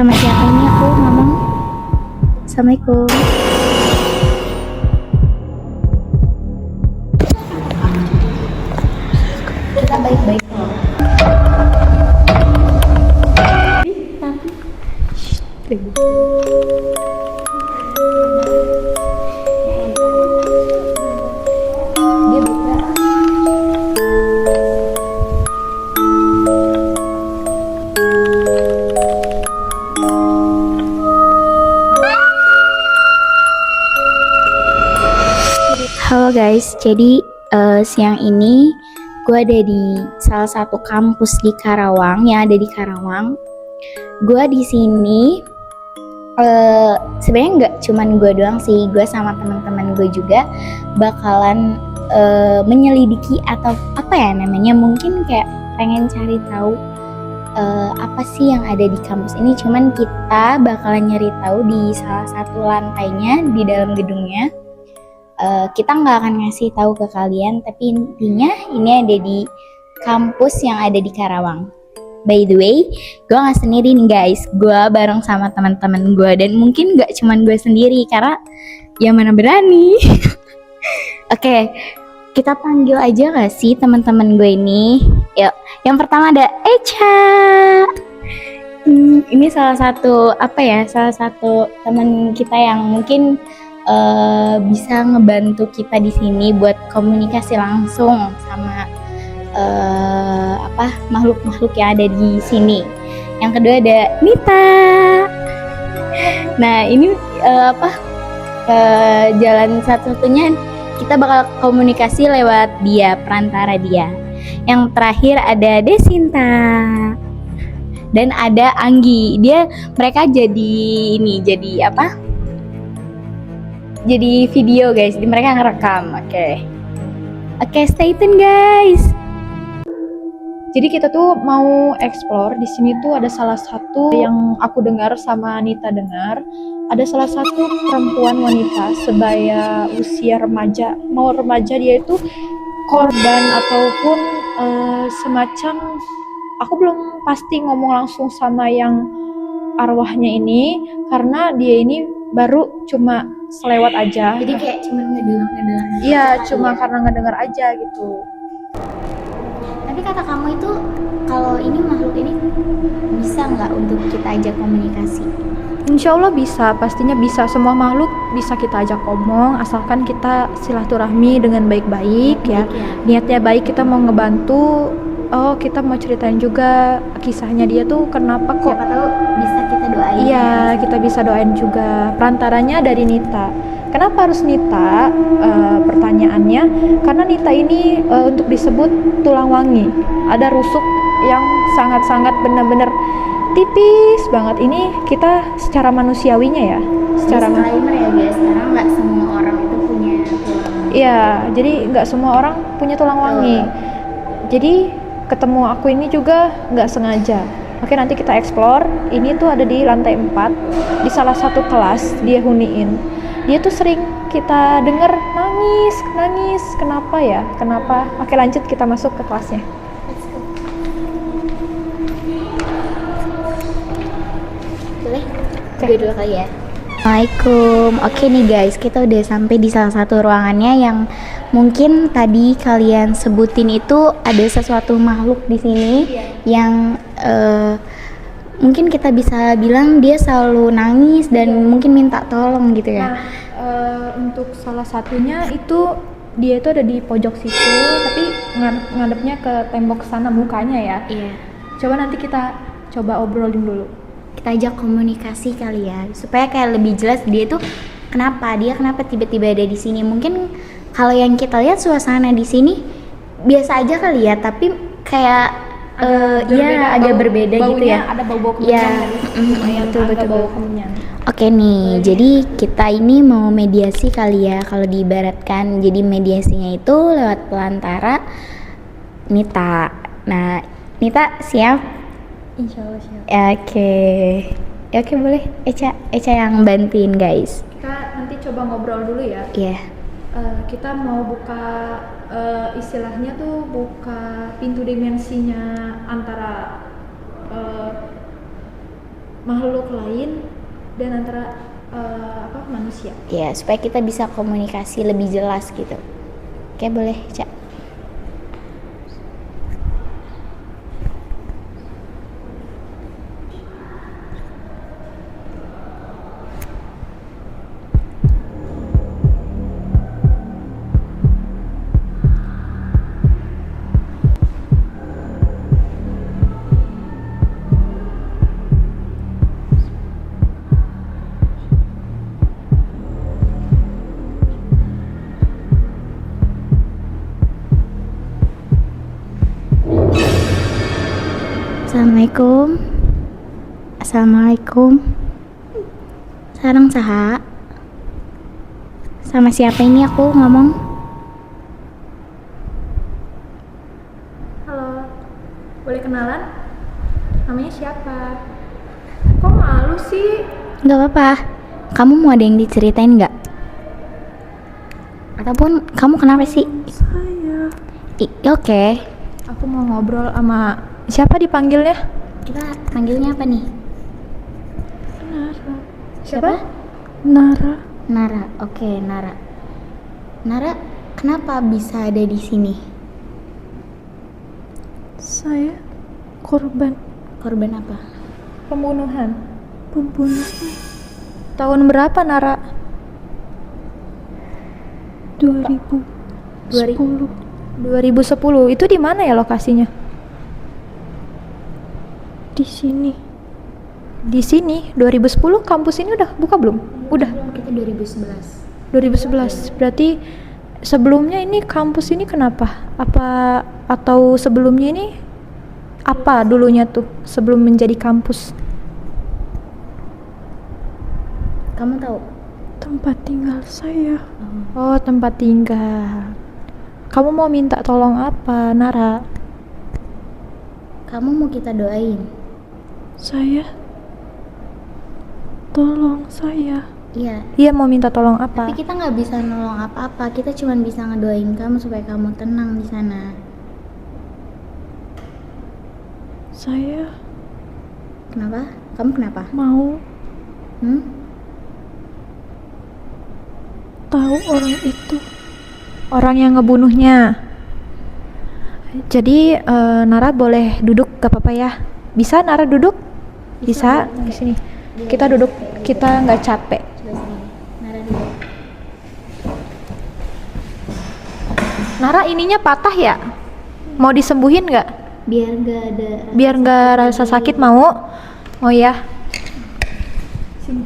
Sama siapa ini aku ngomong? Assalamualaikum. Kita baik-baik loh. Dia buka. Halo guys, jadi siang ini gue ada di salah satu kampus di Karawang yang ada di Karawang. Gue di sini sebenarnya nggak cuman gue doang sih, gue sama teman-teman gue juga bakalan menyelidiki atau apa ya namanya, mungkin kayak pengen cari tahu apa sih yang ada di kampus ini. Cuman kita bakalan nyari tahu di salah satu lantainya di dalam gedungnya. Kita nggak akan ngasih tahu ke kalian, tapi intinya ini ada di kampus yang ada di Karawang. By the way, gue nggak sendiri nih guys, gue bareng sama teman-teman gue, dan mungkin nggak cuman gue sendiri karena ya mana berani. Oke, kita panggil aja gak sih teman-teman gue ini? Yuk, yang pertama ada Echa. Ini salah satu salah satu teman kita yang mungkin bisa ngebantu kita di sini buat komunikasi langsung sama makhluk-makhluk yang ada di sini. Yang kedua ada Nita. Nah ini jalan satu-satunya kita bakal komunikasi lewat dia, perantara dia. Yang terakhir ada Desinta dan ada Anggi. Mereka jadi video guys, mereka ngerekam. Oke, stay tune guys. Jadi kita tuh mau explore di sini tuh ada salah satu yang aku dengar sama Anita dengar, ada salah satu perempuan wanita sebaya usia remaja, mau remaja, dia itu korban ataupun semacam, aku belum pasti ngomong langsung sama yang arwahnya ini karena dia ini baru cuma selewat aja. Jadi kayak cuma ngedengar. Iya, cuma karena ngedengar aja gitu. Tapi kata kamu itu kalau ini makhluk ini bisa nggak untuk kita ajak komunikasi? Insya Allah bisa, pastinya bisa. Semua makhluk bisa kita ajak ngomong asalkan kita silaturahmi dengan baik-baik ya. Niatnya baik, kita mau ngebantu. Oh, kita mau ceritain juga kisahnya dia tuh kenapa kok. Siapa tahu bisa kita doain. Iya, kita bisa doain juga. Perantaranya dari Nita. Kenapa harus Nita? Pertanyaannya, karena Nita ini untuk disebut tulang wangi. Ada rusuk yang sangat-sangat benar-benar tipis banget. Ini kita secara manusiawinya ya. Secara disclaimer ya guys, karena nggak semua orang itu punya tulang. Iya, jadi nggak semua orang punya tulang wangi. Jadi ketemu aku ini juga nggak sengaja. Oke, nanti kita explore. Ini tuh ada di lantai 4 di salah satu kelas dia huniin. Dia tuh sering kita dengar nangis. Kenapa ya? Kenapa? Oke, lanjut kita masuk ke kelasnya. Boleh? Gue dulu kali ya. Assalamualaikum. Oke nih guys, kita udah sampai di salah satu ruangannya yang mungkin tadi kalian sebutin itu ada sesuatu makhluk di sini yang mungkin kita bisa bilang dia selalu nangis dan mungkin minta tolong gitu ya. Nah, untuk salah satunya itu dia itu ada di pojok situ, tapi ngadepnya ke tembok sana mukanya ya. Iya. Coba nanti kita coba obrolin dulu. Kita ajak komunikasi kali ya, supaya kayak lebih jelas dia tuh kenapa tiba-tiba ada di sini. Mungkin kalau yang kita lihat suasana di sini biasa aja kali ya, tapi kayak agak berbeda gitu ya. Ada bau-bau kemenyan. Betul. Oke nih, jadi kita ini mau mediasi kali ya, kalau diibaratkan. Jadi mediasinya itu lewat pelantara Nita. Nah, Nita siap? Insya Allah siap. Oke, boleh. Echa yang bantuin guys. Kita nanti coba ngobrol dulu ya. Iya. Kita mau buka istilahnya tuh buka pintu dimensinya antara makhluk lain dan antara manusia. Ya, supaya kita bisa komunikasi lebih jelas gitu. Oke, boleh, Cak. Assalamualaikum. Assalamualaikum. Sarang saha. Sama siapa ini aku ngomong? Halo, boleh kenalan? Namanya siapa? Kok malu sih? Gak apa-apa. Kamu mau ada yang diceritain nggak? Ataupun kamu kenapa sih? Saya. Oke. Aku mau ngobrol sama siapa dipanggilnya? Kita panggilnya apa nih? Nara. Siapa? Nara. Nara. Oke, Nara. Nara, kenapa bisa ada di sini? Saya korban Korban apa? pembunuhan. Tahun berapa, Nara? 2010. 2010. Itu di mana ya lokasinya? Di sini. Di sini 2010. Kampus ini udah buka belum? Udah. Kita 2011. 2011. Berarti sebelumnya ini kampus ini kenapa? Apa atau sebelumnya ini apa dulunya tuh sebelum menjadi kampus? Kamu tahu? Tempat tinggal saya. Oh, tempat tinggal. Kamu mau minta tolong apa, Nara? Kamu mau kita doain? Saya. Tolong saya. Iya. Iya, mau minta tolong apa? Tapi kita nggak bisa nolong apa-apa. Kita cuma bisa ngedoain kamu supaya kamu tenang di sana. Saya Kenapa? Kamu kenapa? mau tahu orang itu. Orang yang ngebunuhnya. Jadi Nara boleh duduk, gak apa-apa ya? Bisa Nara duduk? Bisa. Di sini. Kita duduk, kita nggak capek. Coba sini. Nara dulu. Nara ininya patah ya? Mau disembuhin nggak? Biar nggak ada. Biar nggak rasa sakit mau? Oh ya. Sini.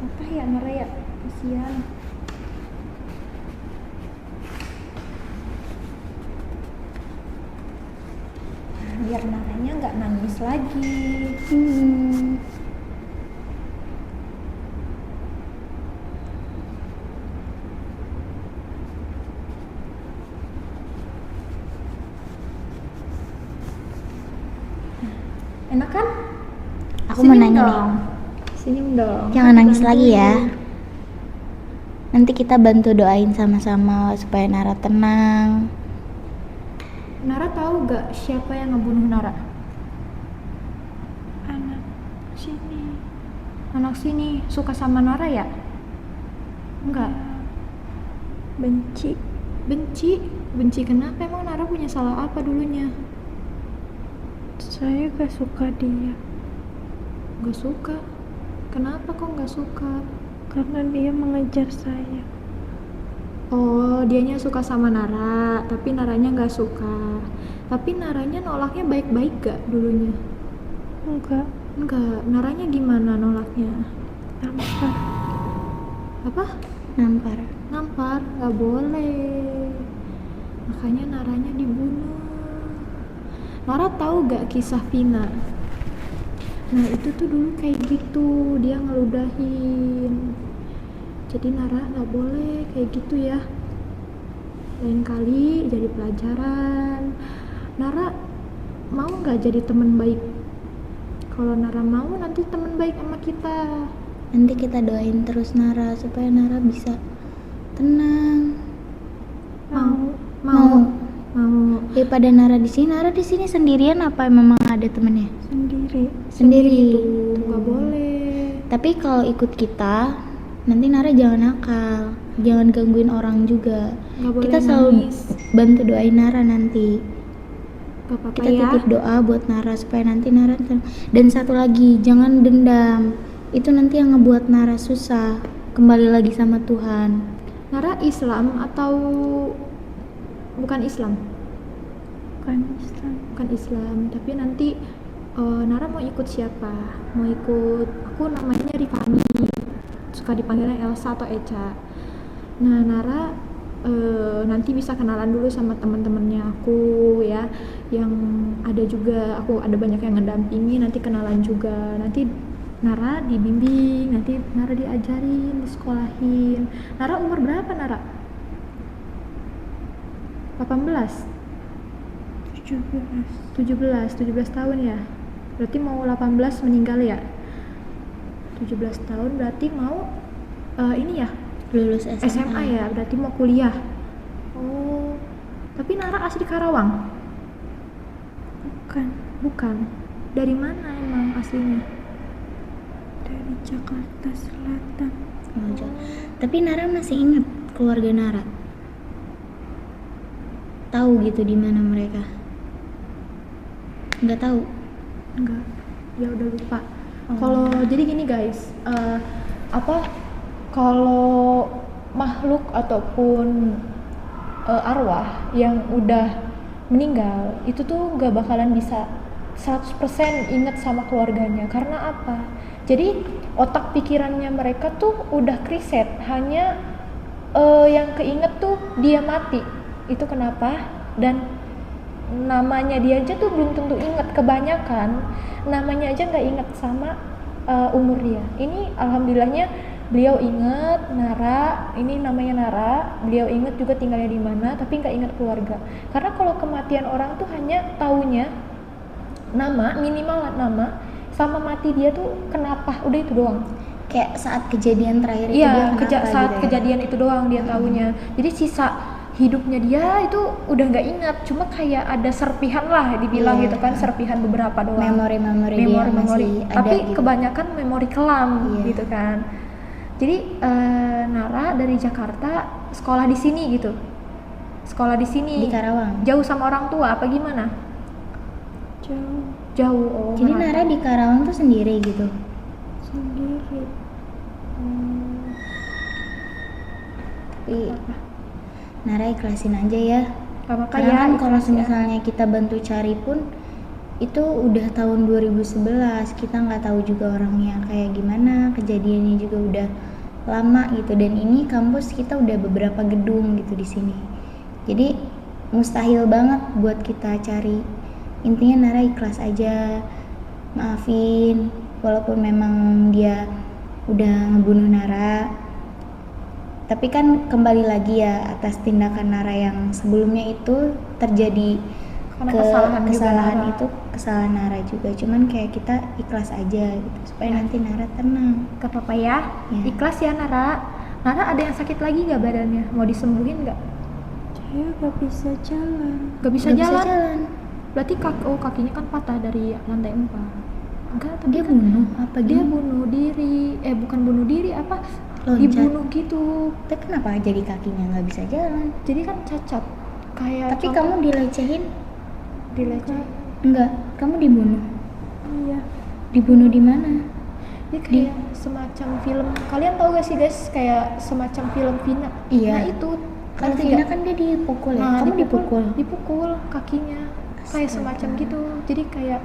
Apa ya Nara ya? Kasihan. Biar Naranya nggak nangis lagi. Enak kan? Aku mau nanya nih. Senyum dong. Jangan nangis lagi ya. Nanti kita bantu doain sama-sama supaya Nara tenang. Nara tahu gak siapa yang ngebunuh Nara? Anak sini. Anak sini suka sama Nara ya? Enggak. Benci. Benci? Benci kenapa? Emang Nara punya salah apa dulunya? Saya gak suka dia. Gak suka? Kenapa kok gak suka? Karena dia mengejar saya. Oh, dianya suka sama Nara, tapi Naranya gak suka. Tapi Naranya nolaknya baik-baik gak dulunya? Enggak. Enggak, Naranya gimana nolaknya? Nampar. Apa? Nampar. Nampar, gak boleh. Makanya Naranya dibunuh. Nara tahu gak kisah Vina? Nah itu tuh dulu kayak gitu, dia ngeludahin. Jadi Nara gak boleh kayak gitu ya. Lain kali jadi pelajaran. Nara mau gak jadi teman baik Kalau Nara mau nanti teman baik sama kita. Nanti kita doain terus Nara supaya Nara bisa tenang. Mau. Daripada Nara di sini sendirian apa memang ada temennya? Sendiri. Itu nggak boleh. Tapi kalau ikut kita, nanti Nara jangan nakal, jangan gangguin orang juga. Nggak boleh Kita selalu nangis. bantu doain Nara nanti. Gak apa-apa Kita ya. titip doa buat Nara supaya nanti Nara dan satu lagi, jangan dendam. Itu nanti yang ngebuat Nara susah. Kembali lagi sama Tuhan. Nara Islam atau bukan Islam? Bukan Islam, tapi nanti Nara mau ikut siapa? Mau ikut, aku namanya Rifani, suka dipanggilnya Elsa atau Eca. Nah, Nara nanti bisa kenalan dulu sama teman-temannya aku ya, yang ada juga, aku ada banyak yang ngedampingi, nanti kenalan juga. Nanti Nara dibimbing, nanti Nara diajarin, disekolahin. Nara umur berapa Nara? 18? 17 tahun ya? Berarti mau 18 meninggal ya? 17 tahun berarti mau ini ya? Lulus SMA ya? Berarti mau kuliah. Oh, tapi Nara asli Karawang? Bukan. Dari mana emang aslinya? Dari Jakarta Selatan. Tapi Nara masih ingat keluarga Nara? Tahu gitu di mana mereka? Nggak tahu. Enggak, ya udah lupa. Kalau jadi gini guys, kalau makhluk ataupun arwah yang udah meninggal itu tuh nggak bakalan bisa 100% inget sama keluarganya. Karena apa? Jadi otak pikirannya mereka tuh udah kriset, hanya yang keinget tuh dia mati. Itu kenapa? Dan namanya dia aja tuh belum tentu inget, kebanyakan namanya aja nggak inget sama umur dia. Ini alhamdulillahnya beliau inget Nara, ini namanya Nara, beliau inget juga tinggalnya di mana, tapi nggak inget keluarga. Karena kalau kematian orang tuh hanya taunya nama, minimal nama, sama mati dia tuh kenapa, udah itu doang. Kayak saat kejadian terakhir itu dia Iya, kenapa saat gitu ya? kejadian itu doang dia taunya. Jadi sisa hidupnya dia itu udah nggak ingat, cuma kayak ada serpihan lah dibilang Iya. gitu kan, serpihan beberapa doang. Memori-memori dia masih ada Tapi gitu. kebanyakan memori kelam Iya. gitu kan. Jadi Nara dari Jakarta sekolah di sini gitu. Sekolah di sini. Di Karawang. Jauh sama orang tua apa gimana? Jauh. Oh, Jadi merantau. Nara di Karawang tuh sendiri gitu. Sendiri. Tapi Nara ikhlasin aja ya. Gak apa-apa Karena ya, kan kalau ikhlas ya. misalnya kita bantu cari pun itu udah tahun 2011, kita nggak tahu juga orangnya kayak gimana, kejadiannya juga udah lama gitu. Dan ini kampus kita udah beberapa gedung gitu di sini. Jadi mustahil banget buat kita cari. Intinya Nara ikhlas aja, maafin walaupun memang dia udah ngebunuh Nara. Tapi kan kembali lagi ya, atas tindakan Nara yang sebelumnya itu terjadi Karena kesalahan juga Nara. itu kesalahan Nara juga. Cuman kayak kita ikhlas aja gitu supaya nanti Nara tenang. Gak apa-apa ya. Ya. Ikhlas ya Nara. Nara ada yang sakit lagi gak badannya? Mau disembuhin gak? Saya gak bisa jalan. Gak bisa Nggak jalan. Berarti kakinya kan patah dari lantai 4. Enggak, tapi Dia kan bunuh apa dia gimana? bunuh diri. Bukan bunuh diri, apa? Loncat. Dibunuh gitu. Tapi kenapa jadi kakinya nggak bisa jalan? Jadi kan cacat. Kayak Tapi contoh- kamu dilecehin? dileceh. Enggak, kamu dibunuh. Iya. Dibunuh di mana? Dia kayak semacam film. Kalian tahu gak sih guys, kayak semacam film Vina. Iya. Nah itu. Kalau ngerti Vina nggak? kan dia dipukul ya. Nah, Kamu dipukul. Dipukul kakinya. Kayak Astaga. semacam gitu. Jadi kayak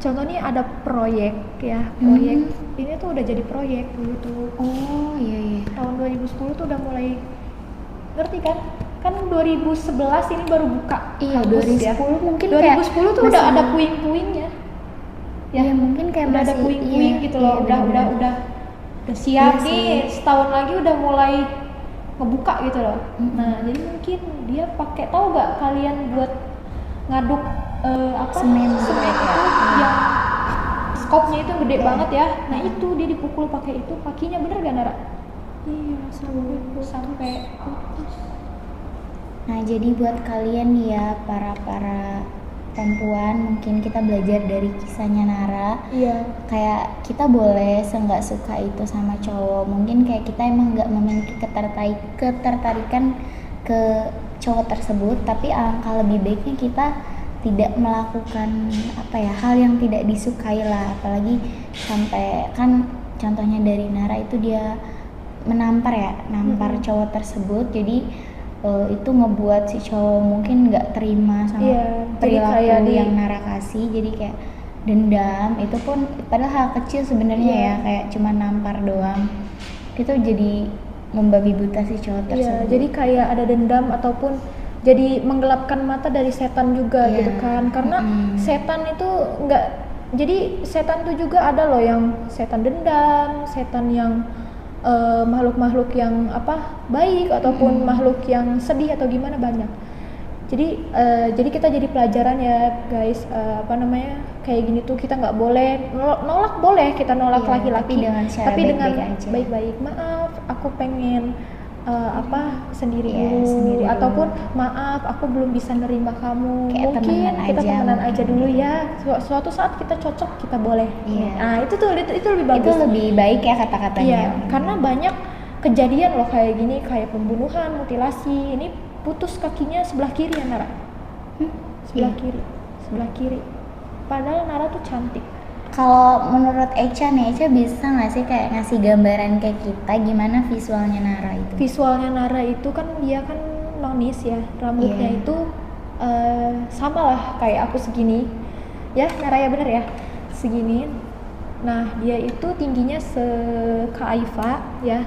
contohnya ada proyek ya, proyek ini tuh udah jadi proyek dulu tuh. Oh iya. Tahun 2010 tuh udah mulai, ngerti kan? Kan 2011 ini baru buka Iya, kampus 2010 mungkin 2010 tuh kayak udah masih- ada puing-puingnya. Ya, mungkin kayak udah ada masih- puing-puing iya, gitu iya, loh. benar-benar. Udah siap Iya nih, sih. setahun lagi udah mulai ngebuka gitu loh. Nah, jadi mungkin dia pakai, tahu gak kalian buat ngaduk Semen gitu semen ya. itu yang skopnya itu gede banget ya. Nah itu dia dipukul pakai itu, kakinya bener gak Nara? Iya, Sampai putus. Nah, jadi buat kalian nih ya, para perempuan, mungkin kita belajar dari kisahnya Nara. iya. Kayak kita boleh nggak suka itu sama cowok, mungkin kayak kita emang nggak memiliki ketertarikan ke cowok tersebut, tapi alangkah lebih baiknya kita tidak melakukan apa ya, hal yang tidak disukai lah, apalagi sampai kan contohnya dari Nara itu dia nampar cowok tersebut, jadi itu ngebuat si cowok mungkin nggak terima sama Iya, jadi perilaku kayak yang Nara kasih, jadi kayak dendam. Itu pun padahal hal kecil sebenarnya Iya. ya, kayak cuma nampar doang, itu jadi membabi buta si cowok Iya, tersebut. jadi kayak ada dendam ataupun jadi menggelapkan mata dari setan juga Iya. gitu kan. Karena setan itu enggak, jadi setan itu juga ada loh yang setan dendam, setan yang makhluk-makhluk yang baik ataupun makhluk yang sedih atau gimana, banyak. Jadi kita jadi pelajaran ya guys, kayak gini tuh kita nggak boleh nolak, boleh kita nolak Iya, laki-laki, tapi dengan cara baik-baik aja. baik-baik. Maaf, aku pengen sendiri Iya, dulu, sendiri dulu. ataupun maaf aku belum bisa nerima kamu, Kayak mungkin temenan kita aja temenan mungkin. aja dulu ya, suatu saat kita cocok, kita boleh. Iya. Nah itu lebih bagus. Itu lebih baik ya kata-katanya. Iya, karena banyak kejadian loh kayak gini, kayak pembunuhan, mutilasi. Ini putus kakinya sebelah kiri ya Nara. Sebelah kiri. Padahal Nara tuh cantik. Kalau menurut Echa nih, Echa bisa nggak sih kayak ngasih gambaran ke kita gimana visualnya Nara itu? Visualnya Nara itu kan dia kan nonis ya, rambutnya Iya. itu sama lah kayak aku segini. Ya Nara ya, bener ya, segini. Nah dia itu tingginya Kak Aifa ya.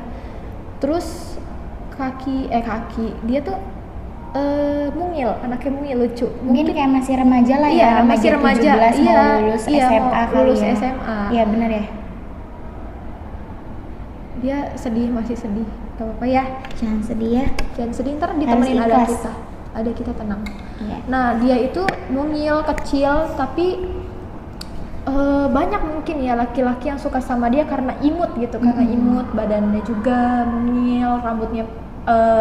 Terus kaki dia tuh mungil, anaknya mungil, lucu. Mungkin kayak masih remaja lah Iya, ya, masih remaja. 17 Iya, mau lulus iya, SMA mau kali lulus ya. SMA. Iya bener ya. Dia masih sedih. Gak apa-apa ya, Jangan sedih ya. jangan sedih, ntar ditemenin Harus ada ikhlas. kita tenang. Iya. Nah dia itu mungil, kecil, tapi banyak mungkin ya laki-laki yang suka sama dia karena imut gitu, karena imut, badannya juga mungil, rambutnya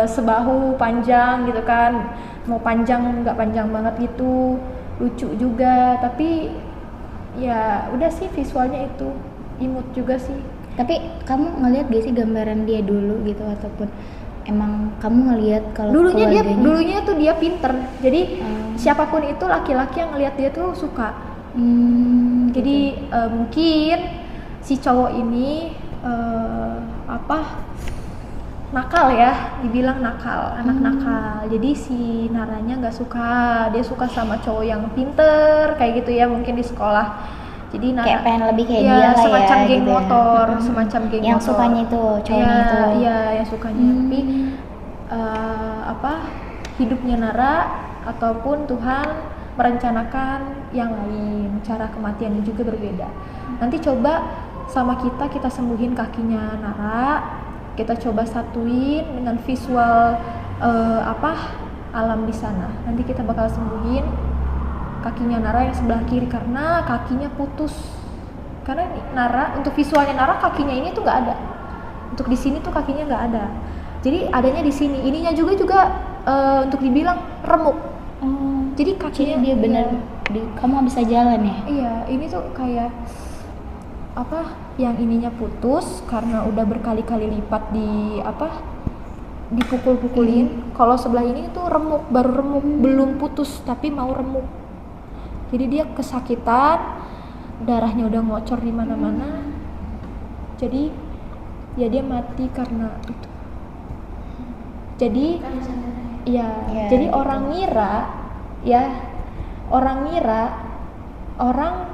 sebahu panjang gitu kan, mau panjang nggak panjang banget gitu, lucu juga. Tapi ya udah sih, visualnya itu imut juga sih. Tapi kamu ngelihat gak sih gambaran dia dulu gitu, ataupun emang kamu ngelihat kalau keluarganya? Dulunya tuh dia pinter, jadi siapapun itu laki-laki yang ngelihat dia tuh suka. Jadi mungkin si cowok ini nakal ya, dibilang nakal, anak nakal. Jadi si Naranya nggak suka, dia suka sama cowok yang pinter kayak gitu ya, mungkin di sekolah. Jadi Nara Kayak pengen lebih kayak ya, dia lah ya, semacam geng gitu ya. motor, semacam geng Yang motor. sukanya itu, cowoknya Iya, itu. Iya, yang sukanya. Tapi hidupnya Nara ataupun Tuhan merencanakan yang lain, cara kematiannya juga berbeda. Nanti coba sama kita sembuhin kakinya Nara, kita coba satuin dengan visual alam di sana. Nanti kita bakal sembuhin kakinya Nara yang sebelah kiri karena kakinya putus. Karena Nara, untuk visualnya Nara kakinya ini tuh nggak ada. Untuk di sini tuh kakinya nggak ada. Jadi adanya di sini. Ininya juga untuk dibilang remuk. Jadi kakinya Jadi dia bener, kamu bisa jalan ya? Iya, ini tuh kayak yang ininya putus karena udah berkali-kali lipat dipukul-pukulin. Kalau sebelah ini tuh remuk, baru remuk, belum putus tapi mau remuk. Jadi dia kesakitan, darahnya udah ngocor di mana-mana. Jadi ya dia mati karena itu. Jadi ya, jadi gitu. orang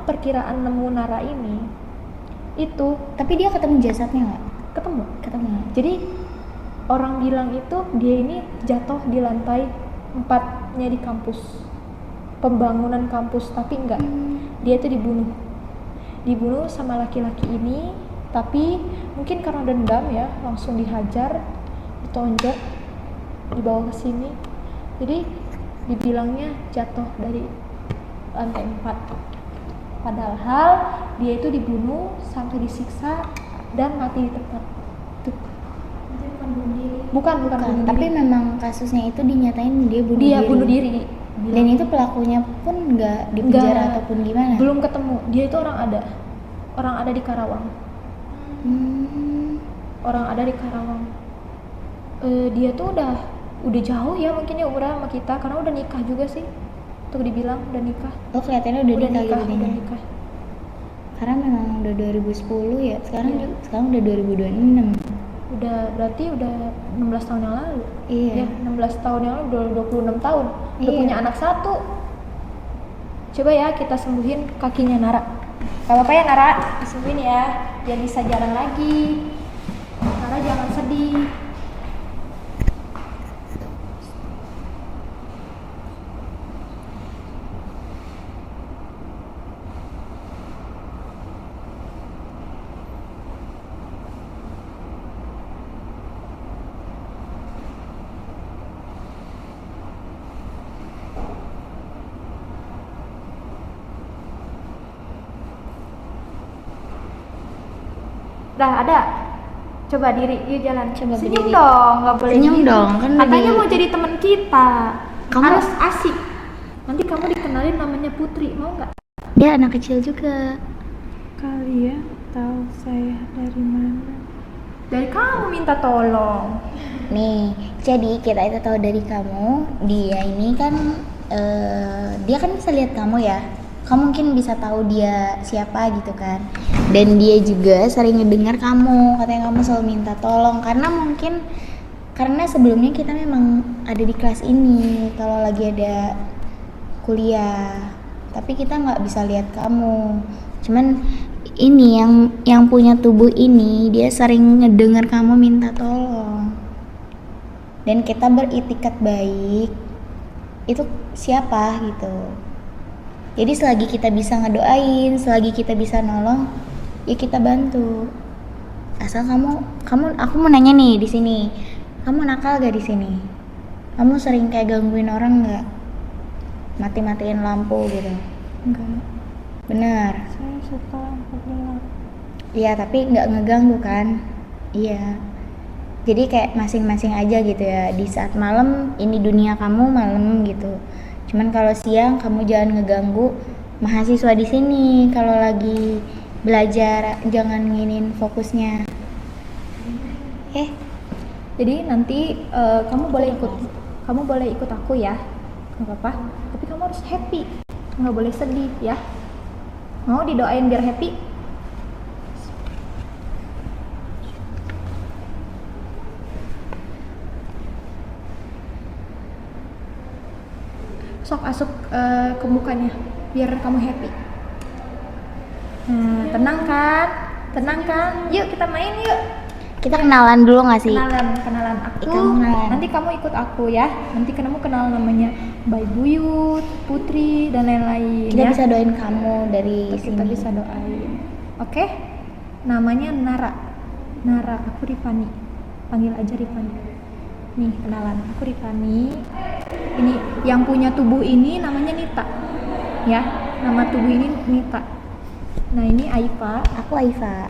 perkiraan nemu Nara ini itu, Tapi dia ketemu jasadnya nggak? ketemu. Jadi Jadi orang bilang itu dia ini jatuh di lantai 4-nya di kampus, pembangunan kampus, tapi enggak, dia itu dibunuh sama laki-laki ini, tapi mungkin karena dendam ya, langsung dihajar, ditonjok, dibawa ke sini. Jadi dibilangnya jatuh dari lantai 4 Padahal dia itu dibunuh sampai disiksa dan mati di tempat. Tuh. Bukan bunuh Tapi diri. memang kasusnya itu dinyatain dia bunuh Dia diri. bunuh diri. Dan itu pelakunya pun nggak di penjara Nggak, ataupun gimana? belum ketemu. Dia itu orang ada di Karawang. Orang ada di Karawang. Dia tuh udah jauh ya mungkin ya umurnya sama kita, karena udah nikah juga sih. Tuh dibilang udah nikah. Oh kelihatannya udah nikah gitu udah dia. nikah. Karena memang udah 2010 ya. Sekarang udah 2026. Udah berarti udah 16 tahun yang lalu. Iya. Ya, 16 tahun yang lalu udah 26 tahun. Udah Iya. punya anak satu. Coba ya kita sembuhin kakinya Nara. Gak apa-apa ya Nara, disembuhin ya, biar bisa jalan lagi. Nara jangan sedih. Dah ada. Coba diri, yuk jalan. Coba senyum berdiri. dong, nggak boleh Senyum gitu. dong, kan Katanya lagi- mau jadi teman kita. Kamu- Harus asik. Nanti kamu dikenalin namanya Putri, mau nggak? Dia anak kecil juga. Kalian tahu saya dari mana? Dari kamu minta tolong. Nih, jadi kita itu tahu dari kamu. Dia ini kan, dia kan bisa lihat kamu ya. Kamu mungkin bisa tahu dia siapa gitu kan. Dan dia juga sering ngedengar kamu, katanya kamu selalu minta tolong. Karena sebelumnya kita memang ada di kelas ini kalau lagi ada kuliah. Tapi kita nggak bisa lihat kamu. Cuman ini yang punya tubuh ini, dia sering ngedengar kamu minta tolong. Dan kita beritikat baik, itu siapa gitu. Jadi selagi kita bisa ngedoain, selagi kita bisa nolong, ya kita bantu. Asal aku mau nanya nih di sini, kamu nakal gak di sini? Kamu sering kayak gangguin orang nggak? Mati-matiin lampu gitu? Enggak, Bener? saya suka lampu gelap. Iya, tapi nggak ngeganggu kan? Iya. Jadi kayak masing-masing aja gitu ya. Di saat malam, ini dunia kamu malam gitu. Cuman kalau siang kamu jangan ngeganggu mahasiswa di sini. Kalau lagi belajar jangan nginin fokusnya. Jadi nanti kamu boleh ikut aku ya, nggak apa-apa. Tapi kamu harus happy, nggak boleh sedih ya. Mau didoain biar happy? Sok asup ke mukanya biar kamu happy. Nah, tenang kan? Yuk kita main yuk. Kita kenalan dulu nggak sih? Kenalan aku. Kenalan. Nanti kamu ikut aku ya. Nanti kamu kenal namanya Mbak Buyut, Putri dan lain-lain Kita ya. bisa doain kamu dari Kita sini. bisa doain. Oke? Namanya Nara, aku Rifani. Panggil aja Rifani. Nih, kenalan. Aku Rifani. Ini yang punya tubuh ini namanya Nita. Ya, nama tubuh ini Nita. Nah, ini Aifa. Aku Aifa.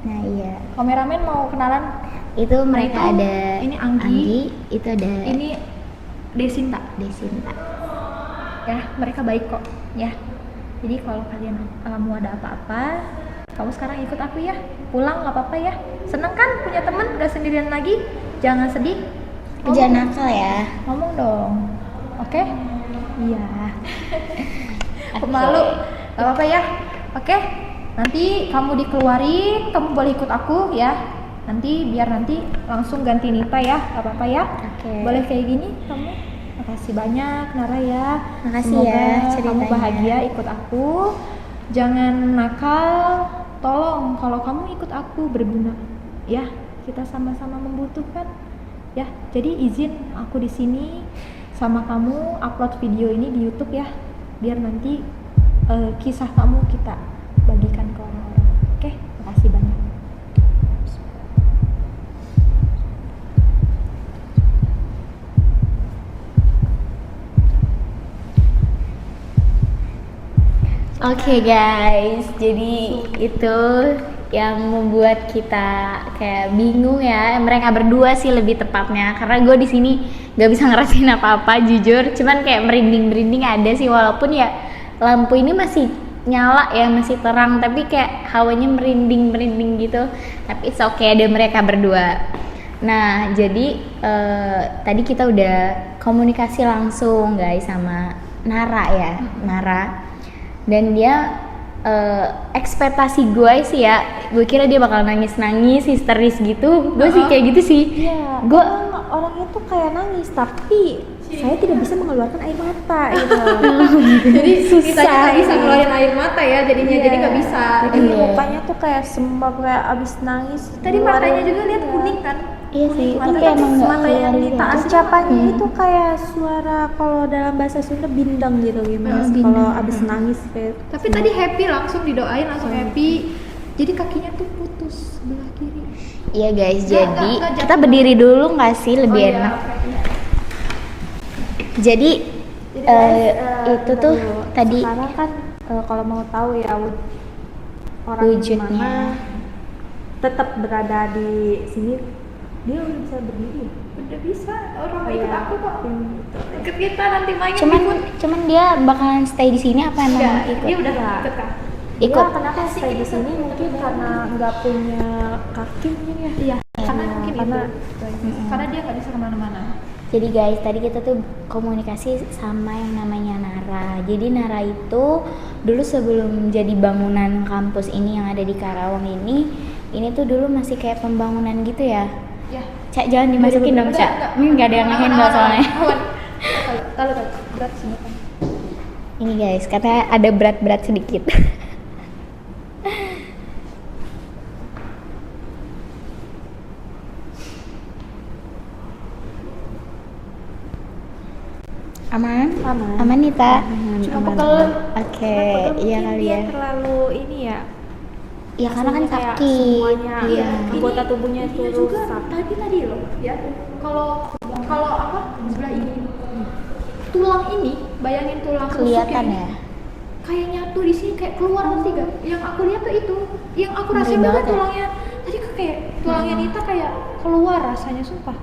Nah iya. Kameramen mau kenalan? Itu mereka itu, ada ini Anggi. itu ada Ini Desinta. Desinta. Ya, mereka baik kok ya. Jadi kalau kalian mau ada apa-apa, kamu sekarang ikut aku ya. Pulang nggak apa-apa ya. Seneng kan punya temen, gak sendirian lagi. Jangan sedih. Jangan nakal ya. Ngomong dong. Oke? Iya. Pemalu. Gak apa-apa ya. Oke? Nanti kamu dikeluarin, kamu boleh ikut aku ya. Biar nanti langsung ganti Nita ya. Gak apa-apa ya. Oke. Boleh kayak gini kamu. Makasih banyak Nara ya. Makasih Semoga ya kamu ceritanya. bahagia ikut aku. Jangan nakal. Tolong kalau kamu ikut aku berguna. Ya, kita sama-sama membutuhkan. Ya, jadi izin aku di sini sama kamu upload video ini di YouTube ya. Biar nanti kisah kamu kita bagikan ke orang-orang. Oke, makasih banyak. Oke guys, jadi itu yang membuat kita kayak bingung ya, mereka berdua sih lebih tepatnya, karena gue di sini nggak bisa ngerasain apa-apa jujur, cuman kayak merinding ada sih, walaupun ya lampu ini masih nyala ya, masih terang, tapi kayak hawanya merinding gitu, tapi it's okay, ada mereka berdua. Nah jadi tadi kita udah komunikasi langsung guys sama Nara ya, Nara, dan dia ekspektasi gue sih ya, gue kira dia bakal nangis histeris gitu, gue sih kayak gitu sih. Iya, Gue orangnya tuh kayak nangis, tapi saya tidak bisa mengeluarkan air mata gitu. Jadi Susah. nggak bisa ngeluarin air mata ya jadinya, Iya. jadi nggak bisa. Jadi Iya. mukanya tuh kayak sembab, kayak abis nangis. Tadi matanya juga lihat kuning kan? iya sih, Mata tapi emang nggak mata yang keluar Nita gitu. ucapannya itu kayak suara, kalau dalam bahasa Sunda bindeng gitu, gimana sih kalau abis nangis kayak. Tapi tadi happy, langsung didoain langsung happy. Jadi kakinya tuh putus sebelah kiri. Iya guys, Nggak, jadi nggak, kita berdiri dulu nggak sih, lebih Oh iya, enak. oke. Jadi itu tuh dulu. tadi Sekarang kan kalau mau tahu ya orang wujudnya. gimana tetap berada di sini, dia udah bisa berdiri. Udah bisa, orang Kayak ikut aku kok. tim. Ikut kita nanti main. cuman dia bakalan stay di sini apa emang Enggak, ikut? dia udah Enggak. ikut kan? Ikut. Dia kenapa stay di sini? Mungkin karena nggak punya kaki mungkin ya. Iya, karena mungkin karena itu. Karena dia nggak bisa kemana-mana. Jadi guys, tadi kita tuh komunikasi sama yang namanya Nara. Jadi Nara itu dulu sebelum jadi bangunan kampus ini yang ada di Karawang ini tuh dulu masih kayak pembangunan gitu ya. Ya. Cak, jangan dimasukin dong, Cak. Nggak ada yang ngehandle soalnya. Kalau berat sini kan. Ini guys, katanya ada berat-berat sedikit. Aman? Aman Nita? Cuma pegel. Oke, iya kali dia ya. terlalu ini ya. Ya karena kan Kayak sakit. semuanya, Iya. anggota tubuhnya Ini itu juga rusak. tadi loh ya. Kalau apa sebelah ini tulang ini, bayangin tulang Kelihatan rusuknya ya. kayak nyatu di sini, kayak keluar nanti gak? Yang aku lihat tuh itu, yang aku Ngeri rasain juga banget ya. tulangnya. Tadi kayak tulangnya Nita kayak keluar rasanya, sumpah.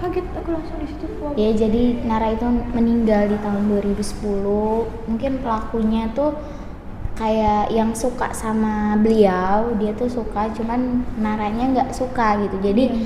Kaget aku langsung di situ. Wow. Ya jadi Nara itu meninggal di tahun 2010. Mungkin pelakunya tuh kayak yang suka sama beliau, dia tuh suka, cuman Naranya nggak suka gitu. Jadi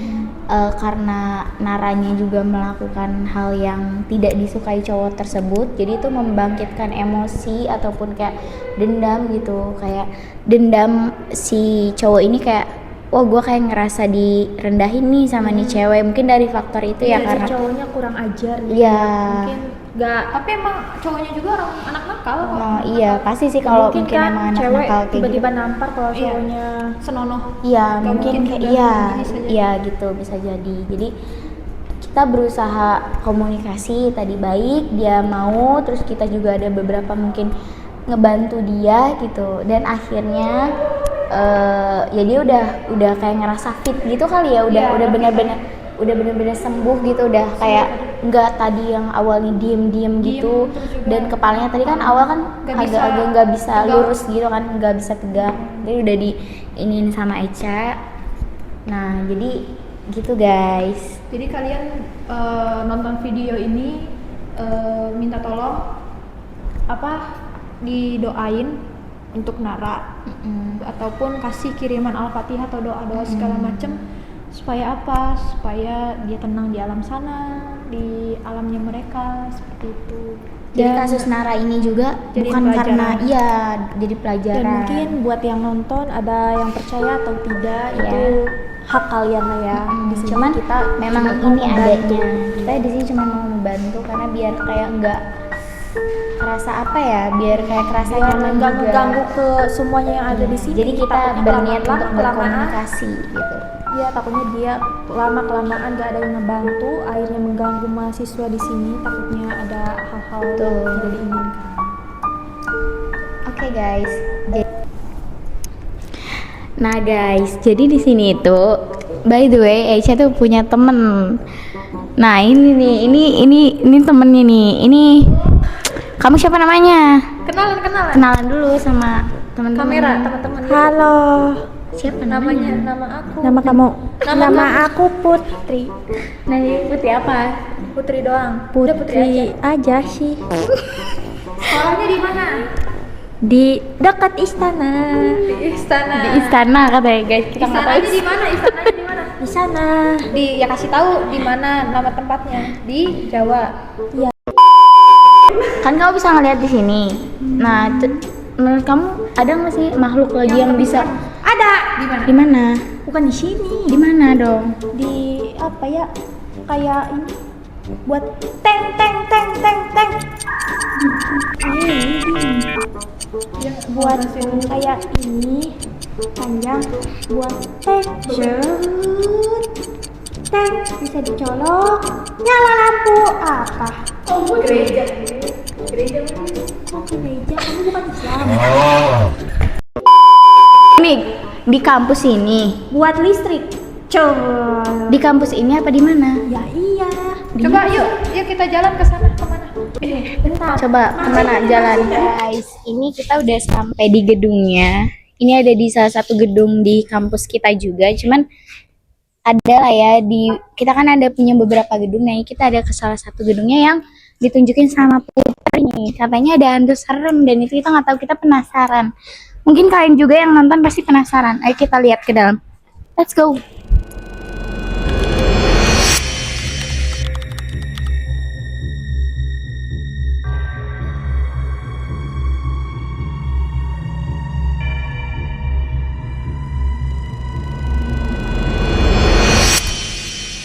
karena Naranya juga melakukan hal yang tidak disukai cowok tersebut, jadi itu membangkitkan emosi ataupun kayak dendam gitu, kayak dendam si cowok ini kayak, wah gue kayak ngerasa direndahin nih sama nih cewek, mungkin dari faktor itu ya, Iya, si karena cowoknya kurang ajar gitu. Iya. Mungkin nggak. Tapi emang cowoknya juga orang anak nakal kok. oh iya pasti sih kalau mungkin kan emang anak cewek nakal kayak tiba-tiba gitu. nampar kalau Iya. cowoknya. Senonoh. Iya Nggak mungkin mungkin kayak juga, iya bisa jadi. iya gitu, bisa jadi. Jadi kita berusaha komunikasi tadi baik, dia mau, terus kita juga ada beberapa mungkin ngebantu dia gitu, dan akhirnya ya dia udah kayak ngerasa fit gitu kali ya, udah bener-bener sembuh gitu, udah kayak nggak tadi yang awalnya diem gitu, terus juga dan kepalanya tadi kan awal kan nggak bisa agak-agak nggak bisa tegak. lurus gitu kan, nggak bisa tegak, jadi udah diinin sama Eca. Nah jadi gitu guys. Jadi kalian nonton video ini minta tolong didoain untuk Nara, ataupun kasih kiriman Al-Fatihah atau doa-doa segala macem, supaya apa? Supaya dia tenang di alam sana, di alamnya mereka, seperti itu. Jadi kasus Nara ini juga jadi bukan pelajaran. karena iya jadi pelajaran. Dan mungkin buat yang nonton ada yang percaya atau tidak, Iya. itu hak kalian lah ya. Di sini Cuman kita memang cuma mau ini membantu. adanya. Kita di sini cuma mau membantu karena biar kayak nggak kerasa apa ya, biar kayak kerasa Biar nyaman nggak juga. ngeganggu ke semuanya yang ada di sini. Jadi kita Takutnya berniat untuk kelamaan, berkomunikasi gitu. Iya, takutnya dia lama-kelamaan gak ada yang ngebantu, akhirnya mengganggu mahasiswa di sini. Takutnya ada hal-hal Betul. yang tidak diinginkan. Oke guys. Nah guys, jadi di sini itu by the way Aisyah tuh punya temen. Nah ini nih, ini temennya nih. Ini Kamu siapa namanya? Kenalan. Kenalan dulu sama teman-teman. Kamera, teman-teman. Halo, Siapa Namanya, namanya? nama aku. nama kamu? Nama Nama kamu? aku Putri. Nah, Putri apa? Putri doang. Udah Putri aja sih. Sekolahnya di mana? Di dekat istana. Di istana. Di istana katanya guys. Kita nggak tahu. Istananya di mana? Istananya di mana? Di sana. Di ya kasih tahu di mana nama tempatnya. Di Jawa. Kan kamu bisa ngeliat di sini. Nah, menurut kamu ada nggak sih makhluk lagi yang bisa? Ada. Di mana? Di mana? Bukan di sini. Di mana dong? Di apa ya? Kayak ini. Buat teng teng teng teng teng. Buat kayak ini panjang buat teng teng bisa dicolok nyala lampu apa Gereja. oh gereja kamu bukan Islam Ini di kampus ini. buat listrik colok Di kampus ini apa di mana? ya iya Coba yuk kita jalan ke sana kemana? bentar Coba kemana jalan guys? Ini kita udah sampai di gedungnya. Ini ada di salah satu gedung di kampus kita juga. Cuman ada lah ya kita kan ada punya beberapa gedung. Nah, kita ada ke salah satu gedungnya yang ditunjukin sama Putri nih. Katanya ada hantu serem dan itu kita nggak tahu, kita penasaran. Mungkin kalian juga yang nonton pasti penasaran. Ayo kita lihat ke dalam. Let's go.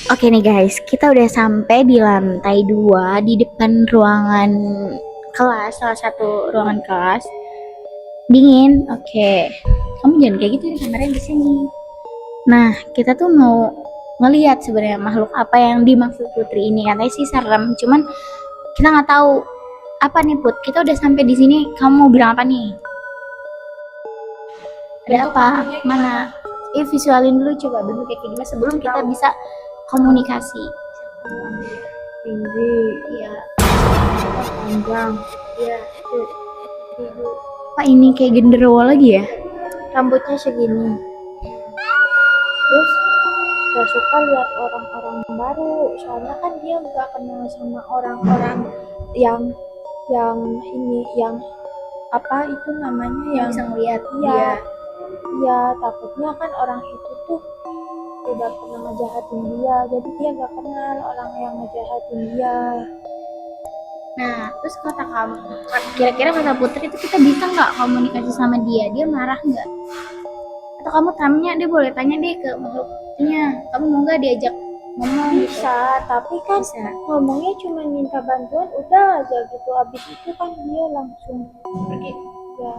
Oke nih guys, kita udah sampai di lantai 2 di depan ruangan kelas, salah satu ruangan kelas. Dingin, oke. Kamu jangan kayak gitu nih, kameranya di sini. Nah, kita tuh mau ngelihat sebenarnya makhluk apa yang dimaksud Putri ini. Katanya sih serem, cuman kita nggak tahu apa nih Put. Kita udah sampai di sini, kamu mau bilang apa nih? Ada apa? Mana? Visualin dulu coba bentuknya kayak gimana sebelum kita bisa komunikasi. tinggi Iya, panjang iya. Apa ini kayak genderuwo lagi ya? rambutnya segini terus gak suka lihat orang-orang baru soalnya kan dia nggak kenal sama orang-orang yang ini yang apa itu namanya Yang yang bisa ngeliat iya dia. iya takutnya kan orang itu tuh udah pernah ngejahatin dia jadi dia nggak kenal orang yang ngejahatin dia. Nah, terus kata kamu, kira-kira kata Putri itu kita bisa nggak komunikasi sama dia? Dia marah nggak? Atau kamu tanya, dia boleh tanya deh ke makhluknya. Kamu mau nggak diajak ngomong? Bisa tapi kan Bisa. ngomongnya cuma minta bantuan udah aja gitu abis itu kan dia langsung Pergi. ya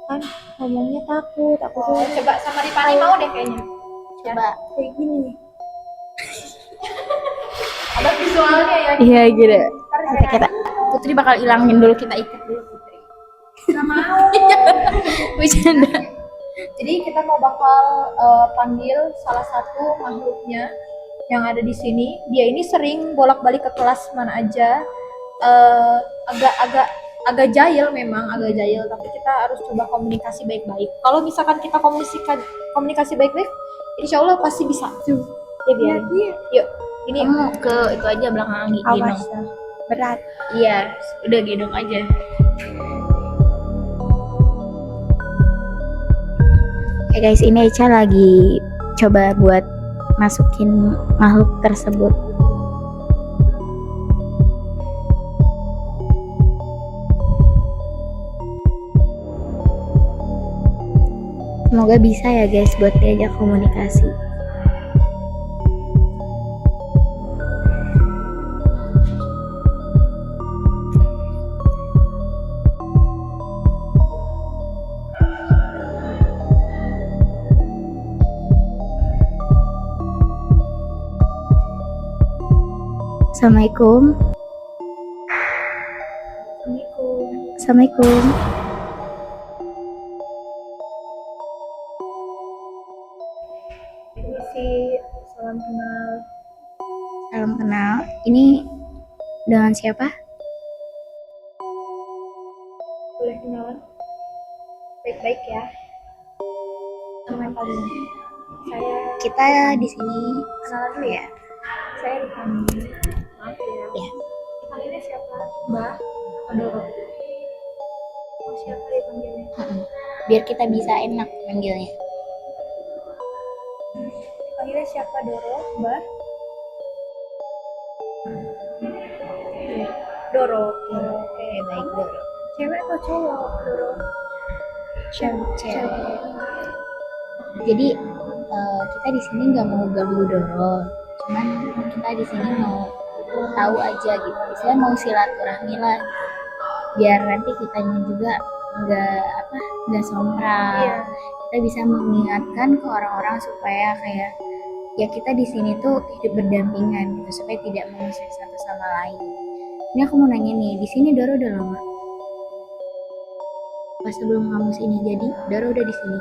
kan ngomongnya takut aku tuh Coba sama Ripani mau deh kayaknya. Coba. kayak gini nih Ada visualnya ya. Iya gitu. Kita Putri bakal ilangin dulu, kita ikat dulu Putri. Nggak mau. Bercanda. Jadi kita mau bakal panggil salah satu makhluknya yang ada di sini. Dia ini sering bolak-balik ke kelas mana aja. Agak jahil memang, agak jahil. Tapi kita harus coba komunikasi baik-baik. Kalau misalkan kita komunikasi baik-baik, insya Allah pasti bisa. Ya biar. Yuk, ini Kamu ke itu aja belakang gendong. awas ya berat Iya, udah gendong aja. Oke guys, ini Echa lagi coba buat masukin makhluk tersebut. Semoga bisa ya guys buat diajak komunikasi. Assalamualaikum. Assalamualaikum. salam kenal. Salam kenal. Ini dengan siapa? baik-baik ya. Sama kalian. Saya Kita di sini kenalan dulu ya. saya Rifani. Maaf ya. Ya. Panggilnya siapa? Mbak Adoro. Oh, siapa dipanggilnya? Biar kita bisa enak manggilnya. Panggilnya siapa? Doro, Mbak? Doro. Oke, baik Doro. Cewek atau cowok? Doro. Cewek. Jadi kita di sini nggak mau ganggu Doro, cuman kita di sini mau tahu aja gitu. Misalnya mau silaturahmi lah, biar nanti kitanya juga nggak sompral. Iya. Kita bisa mengingatkan ke orang-orang supaya kayak ya kita di sini tuh hidup berdampingan gitu, supaya tidak mengusir satu sama lain. Ini aku mau nanya nih, di sini Doro udah lama? Pas sebelum kamu sini jadi, Doro udah di sini?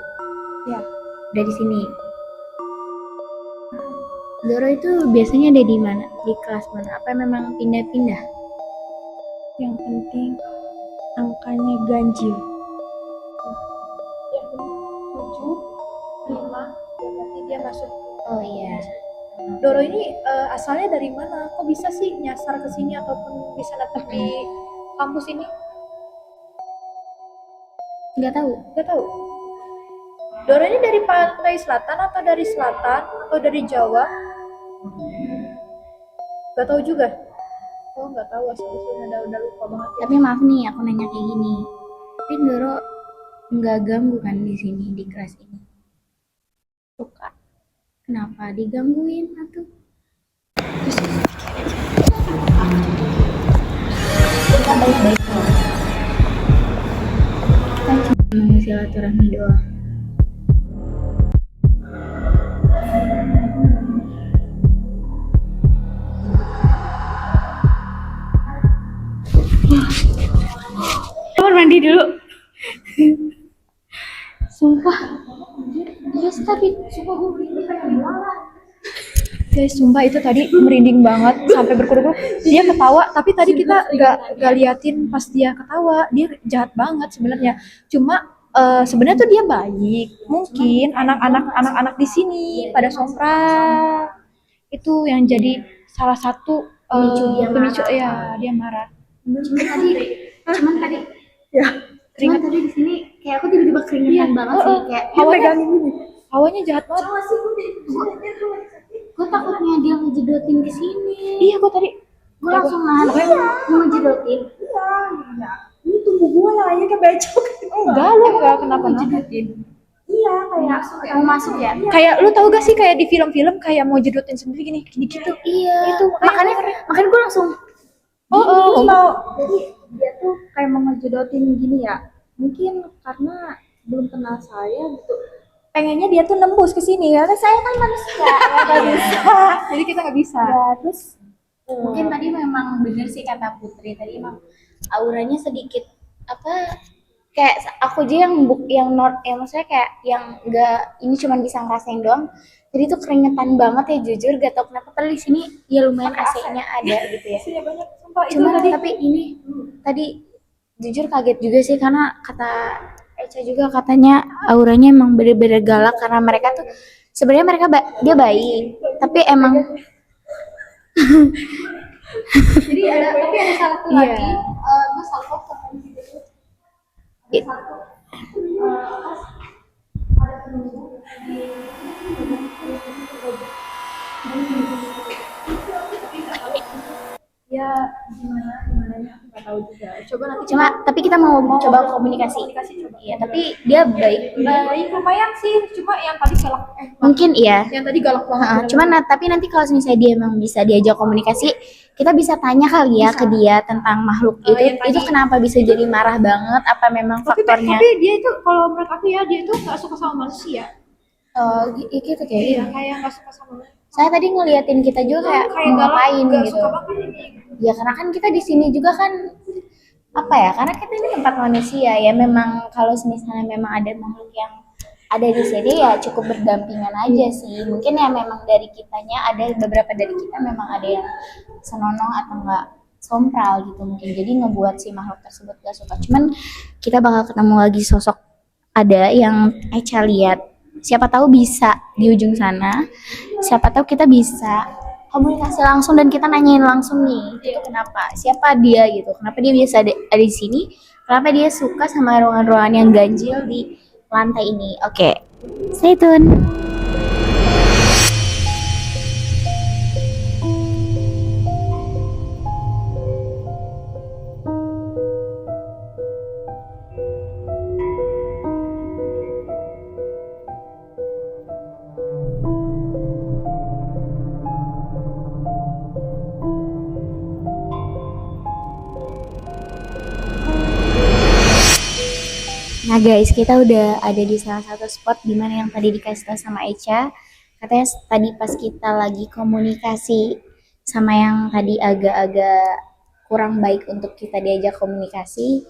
Ya. Udah di sini. Doro itu biasanya ada di mana? Di kelas mana? Apa memang pindah-pindah? Yang penting angkanya ganjil. Ya, 7, 5, ya berarti dia masuk. Oh iya. Doro ini asalnya dari mana? Kok bisa sih nyasar ke sini ataupun bisa datang di kampus ini? Nggak tahu. Gak tahu. Doro ini dari pantai selatan atau dari selatan atau dari Jawa? Gak tahu juga. Oh, nggak tahu asal usulnya udah lupa banget ya. Tapi maaf nih, aku nanya kayak gini. Tapi Doro nggak ganggu kan di sini di kelas ini? Suka. Kenapa digangguin atuh? Kita baik-baik kok. Kita cuma mau silaturahmi doang. Kamar mandi dulu. Sumpah. Terus tapi sumpah gue Guys, sumpah itu tadi merinding banget sampai berkerut-kerut. Dia ketawa, tapi tadi kita gak liatin pas dia ketawa. Dia jahat banget sebenarnya. Cuma sebenarnya tuh dia baik. Mungkin anak-anak di sini pada sompral. Itu yang jadi salah satu pemicu ya dia marah. cuman tadi Ya, cuman tadi di sini kayak aku tiba-tiba keringetan banget sih kayak Hawanya jahat banget. gue takutnya dia ngejedotin ke sini. Iya, gue tadi Gue langsung nahan mau ngejedotin. Ini tubuh gue yang aja kayak becok. enggak, lu enggak kenapa-napa. Iya kayak Mau masuk ya? Kayak lu tau gak sih kayak di film-film kayak mau jedotin sendiri gini gitu. Iya. Itu makanya gue langsung terus mau jadi dia tuh kayak mau ngejedotin gini ya. Mungkin karena belum kenal saya gitu. Pengennya dia tuh nembus ke sini karena saya kan manusia. Nggak bisa. Jadi kita nggak bisa. Ya, terus mungkin tadi memang bener sih kata Putri tadi, emang auranya sedikit apa kayak aku aja yang maksudnya kayak yang enggak ini cuman bisa ngerasain doang. Jadi tuh keringetan banget ya jujur, gak tau kenapa tadi di sini ya lumayan AC-nya ada gitu ya. Isinya banyak sumpah itu Cuman tadi. tapi ini tadi jujur kaget juga sih karena kata Eca juga katanya auranya emang bener-bener galak karena mereka tuh sebenarnya dia baik tapi emang Jadi tapi ada satu Iya. lagi gue salvo ke gitu. i- Ada penunggu di ya gimananya aku nggak tahu juga. Coba nanti cuma tapi kita mau coba komunikasi. coba. Iya, tapi dia baik. Baik lumayan sih, cuma yang tadi galak Mungkin iya. yang tadi galak banget. Heeh, cuman tapi nanti kalau misalnya dia emang bisa diajak komunikasi, kita bisa tanya kali ya ke dia tentang makhluk itu. yang tadi. Itu kenapa bisa jadi marah banget? Apa memang faktornya? Tapi dia itu kalau menurut aku ya dia itu nggak suka sama manusia. Gitu kayak Iya, gitu. kayak nggak suka sama manusia. Saya tadi ngeliatin kita juga kayak mau ngapain nggak gitu. suka banget ini. Ya karena kan kita di sini juga kan apa ya? Karena kita ini tempat manusia ya. Memang kalau misalnya memang ada makhluk yang ada di sini ya cukup berdampingan aja sih. Mungkin ya memang dari kitanya ada beberapa dari kita memang ada yang senonong atau enggak sompral gitu mungkin. Jadi ngebuat si makhluk tersebut gak suka. Cuman kita bakal ketemu lagi sosok ada yang Echa lihat. Siapa tahu bisa di ujung sana. Siapa tahu kita bisa komunikasi langsung dan kita nanyain langsung nih, itu kenapa? Siapa dia gitu? Kenapa dia biasa ada di sini? Kenapa dia suka sama ruangan-ruangan yang ganjil di lantai ini? Oke, stay tune. Nah guys, kita udah ada di salah satu spot dimana yang tadi dikasih tahu sama Echa. Katanya tadi pas kita lagi komunikasi sama yang tadi agak-agak kurang baik untuk kita diajak komunikasi,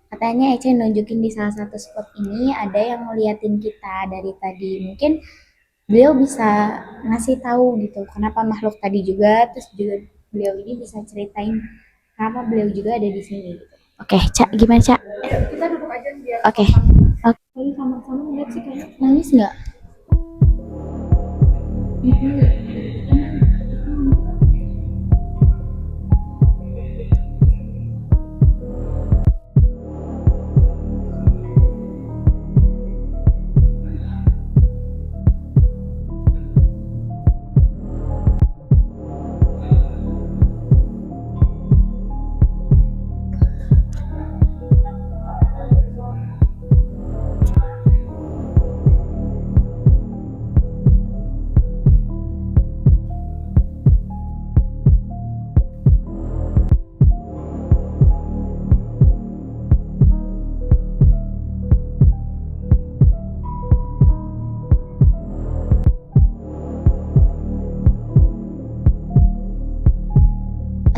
katanya Echa nunjukin di salah satu spot ini ada yang ngeliatin kita dari tadi. Mungkin beliau bisa ngasih tahu gitu kenapa makhluk tadi juga, terus juga beliau ini bisa ceritain kenapa beliau juga ada di sini. Oke, Cak, gimana Cak? Kita duduk aja biar Oke. tadi sama-sama ngeliat sih kayaknya. Nangis nggak?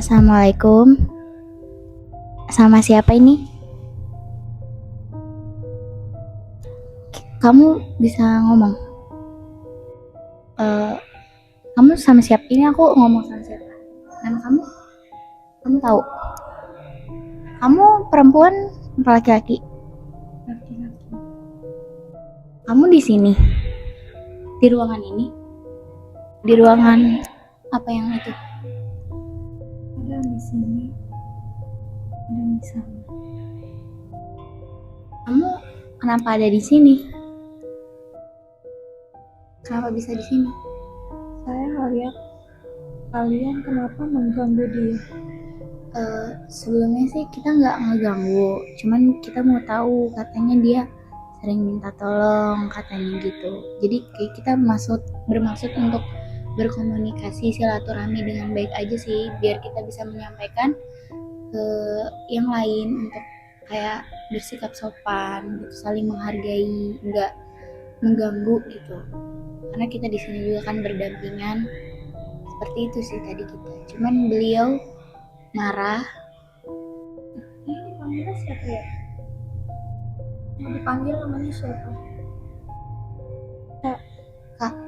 Assalamualaikum. Sama siapa ini? Kamu bisa ngomong? Kamu sama siapa? Ini aku ngomong sama siapa? Nama kamu? Kamu tahu? Kamu perempuan atau laki-laki? Laki-laki. Kamu di sini? Di ruangan ini? Di ruangan apa yang itu? Ada di sini, ada di sana. Kamu kenapa ada di sini? Kenapa bisa di sini? Saya lihat kalian kenapa mengganggu dia. Sebelumnya sih kita nggak ngeganggu, cuman kita mau tahu, katanya dia sering minta tolong katanya gitu. Jadi kayak kita bermaksud untuk berkomunikasi silaturahmi dengan baik aja sih, biar kita bisa menyampaikan ke yang lain untuk kayak bersikap sopan gitu, saling menghargai, nggak mengganggu gitu. Karena kita di sini juga kan berdampingan, seperti itu sih tadi kita. Cuman beliau marah. Ini dipanggilnya siapa ya? Yang dipanggil namanya siapa?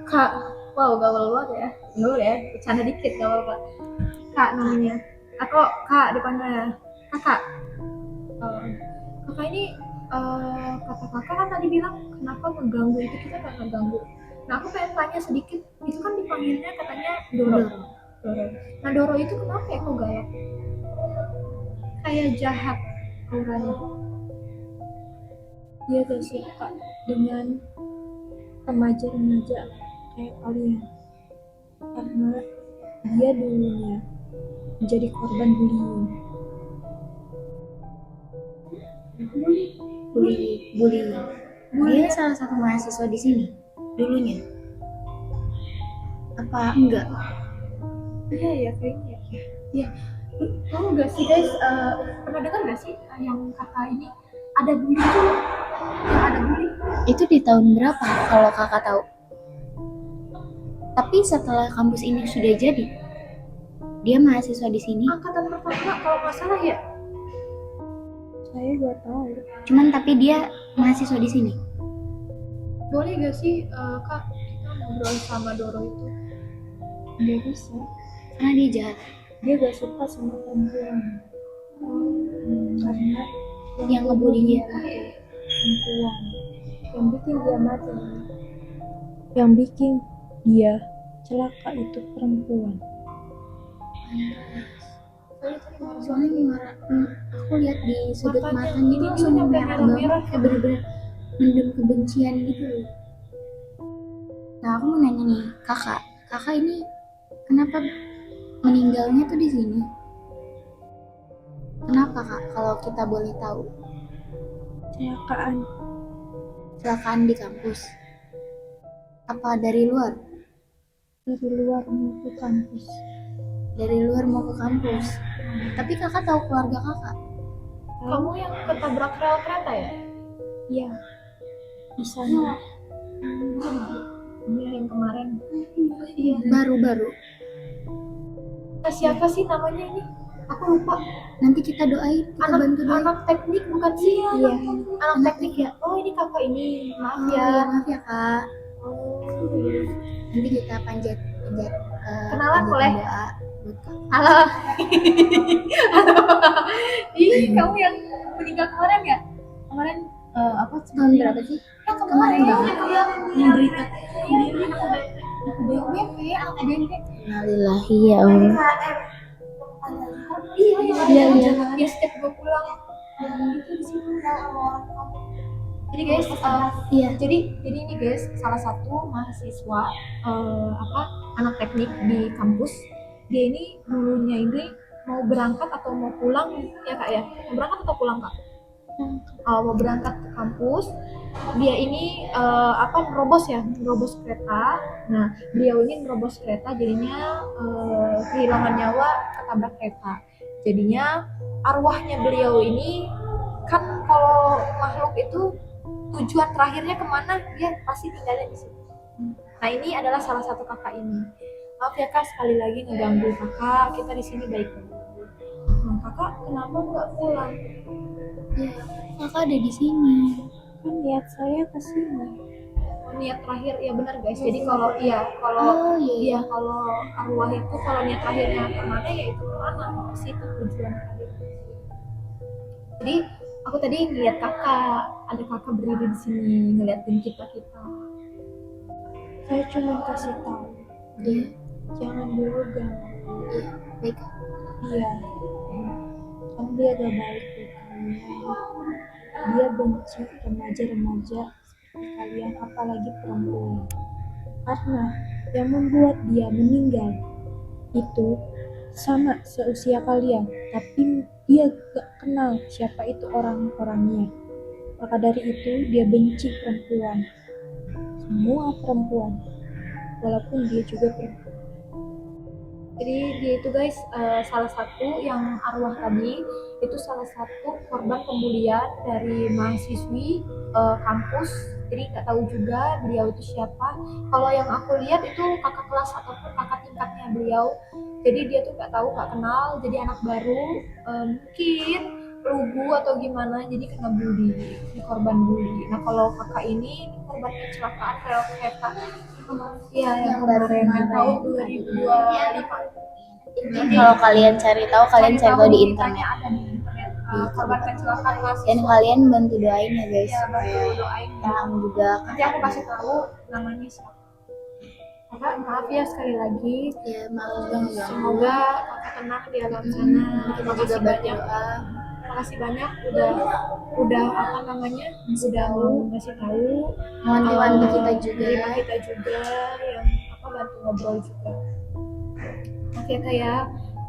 Kak, wow gaul banget ya. Gaul ya, bercanda dikit gak apa-apa. Kak namanya. Atau Kak dipanggilnya. Kakak. Kakak ini kata kakak kan tadi bilang kenapa mengganggu itu, kita gak ngeganggu. Nah aku pengen tanya sedikit, itu kan dipanggilnya katanya Doro. Nah Doro itu kenapa ya kok galak? Kayak jahat auranya. Dia gak suka dengan remaja-remaja kayak kalian, karena dia dulunya menjadi korban bullying. Bullying. Dia salah satu mahasiswa di sini dulunya. Apa enggak? Iya ya kayaknya. Iya. Tahu gak sih guys, pernah dengar gak sih yang kata ini ada bully tuh, yang ada bully? Itu di tahun berapa kalau kakak tahu? Tapi setelah kampus ini sudah jadi, dia mahasiswa di sini. Angkatan pertama kalau nggak salah ya. Saya gak tahu. Cuman tapi dia mahasiswa di sini. Boleh gak sih kak kita ngobrol sama Doro itu? Dia bisa. Karena dia jahat. Dia gak suka sama perempuan. Karena Yang ngebully dia. perempuan. Yang bikin dia mati. Yang bikin dia celaka itu perempuan. Soalnya merah, aku lihat di sudut Matanya, matanya ini langsung nyampe merah merah-merah. banget, kayak bener-bener mendem kebencian gitu loh. Nah aku mau nanya nih, kakak ini kenapa meninggalnya tuh di sini? Kenapa kak? Kalau kita boleh tahu? Kecelakaan di kampus. Apa dari luar? Dari luar mau ke kampus. Dari luar mau ke kampus. Tapi kakak tahu keluarga kakak? Kamu yang ketabrak rel kereta ya? Iya, di sana. Iya, yang kemarin. Iya. Baru-baru. Nah, siapa sih namanya ini? Aku lupa. Nanti kita doain, kita bantu doain. Anak teknik bukan sih? Iya. Anak teknik ya? Oh, ini kakak ini. Maaf Oh, ya. iya, maaf ya kak. Oh, iya. Nanti kita panjat Kenalan panjat boleh? doa buat kakak. Halo. Halo. Ih, kamu yang meninggal kemarin ya? Kemarin apa Tahun berapa sih? Yang Kemarin banget. yang berita. Iya, BWP, anak ADNP. Innalillahi ya Allah. Iya. Ya setiap gue pulang itu di sini. Jadi guys, Iya. jadi ini guys, salah satu mahasiswa anak teknik di kampus. Dia ini dulunya ini mau berangkat atau mau pulang ya kak ya? Mau berangkat atau pulang kak? Mau berangkat ke kampus. Dia ini nerobos kereta. Nah, beliau ini nerobos kereta, jadinya kehilangan nyawa ketabrak kereta. Jadinya arwahnya beliau ini kan kalau makhluk itu tujuan terakhirnya kemana, dia pasti tinggalnya di situ. Nah, ini adalah salah satu kakak ini. Maaf ya kak, sekali lagi ngeganggu kakak. Kita di sini baik-baik. Nah, kakak kenapa nggak pulang? Ya, kakak ada di sini. Kan lihat saya ke sini. Niat terakhir ya benar guys. Jadi kalau Oh iya. kalau arwah itu kalau niat terakhirnya kemana ya itu kemana, ke situ tujuan terakhir. Jadi aku tadi ngeliat ada kakak berdiri di sini ngeliatin kita. Saya cuma kasih tahu, Iya. jangan dulu ganggu. Iya. Baik. Iya, kan dia gak baik buat kalian. Dia benci remaja-remaja seperti kalian, apalagi perempuan. Karena yang membuat dia meninggal itu sama seusia kalian, tapi dia gak kenal siapa itu orang-orangnya. Maka dari itu dia benci perempuan, semua perempuan, walaupun dia juga perempuan. Jadi dia itu guys salah satu yang arwah tadi itu salah satu korban pembulian dari mahasiswi kampus. Jadi nggak tahu juga beliau itu siapa. Kalau yang aku lihat itu kakak kelas ataupun kakak tingkatnya beliau. Jadi dia tuh nggak tahu, nggak kenal. Jadi anak baru, mungkin lugu atau gimana. Jadi kena bully, di korban bully. Nah kalau kakak ini korban kecelakaan rel kereta. Iya yang kemarin tahun 2025. Kalau kalian cari tahu, kalian cari tahu di internet. Ada di internet. Korban kecelakaan mahasiswa. Dan kalian bantu doain ya guys, Ya, bantu supaya doain. tenang juga. Nanti aku kasih tahu namanya siapa. Kakak maaf ya sekali lagi. Ya maaf banget. Semoga kakak tenang di alam sana. Kita juga Makasih bantu banyak. doa. Makasih banyak udah apa namanya? Udah mau ngasih tahu. Wanti-wanti kita juga. Terima kita juga yang bantu ngobrol juga. Oke kak ya.